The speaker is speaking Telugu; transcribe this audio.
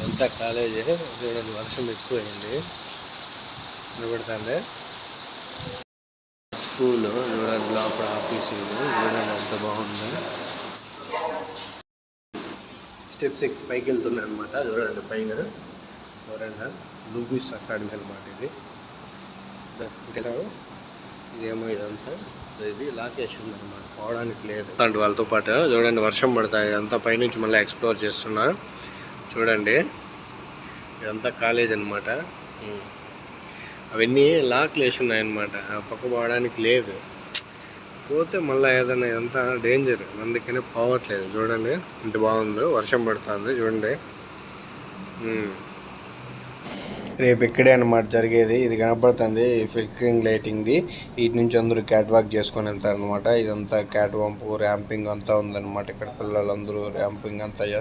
ఎంత కాలేజీ చూడండి, వర్షం ఎక్కువైంది నిలబడుతుంది. స్కూల్ చూడండి, లోపల ఆఫీసు చూడండి ఎంత బాగుంది. స్టెప్స్ ఎక్కి పైకి వెళ్తున్నాయి అనమాట. చూడండి పైన ఎవరైనా లూబీస్ అకాడమీ అనమాట. ఇది ఇదేమో ఇదంతా ఇది లాకేష్ ఉందన్నమాట, పోవడానికి లేదు అంటే వాళ్ళతో పాటు. చూడండి వర్షం పడతాయి, అంతా పైనుంచి మళ్ళీ ఎక్స్ప్లోర్ చేస్తున్నా. చూడండి ఇదంతా కాలేజ్ అనమాట. అవన్నీ లాక్లు వేసి ఉన్నాయన్నమాట, ఆ పక్క పోవడానికి లేదు. పోతే మళ్ళీ ఏదైనా ఇదంతా డేంజర్, అందుకనే పోవట్లేదు. చూడండి ఇంత బాగుందో, వర్షం పడుతుంది చూడండి. రేపు ఇక్కడే అనమాట జరిగేది. ఇది కనపడుతుంది ఫిల్టరింగ్ లైటింగ్ది. వీటి నుంచి అందరూ క్యాట్ వాక్ చేసుకొని వెళ్తారనమాట. ఇదంతా క్యాట్ వాంపు ర్యాంపింగ్ అంతా ఉందన్నమాట. ఇక్కడ పిల్లలందరూ ర్యాంపింగ్ అంతా చేస్తారు.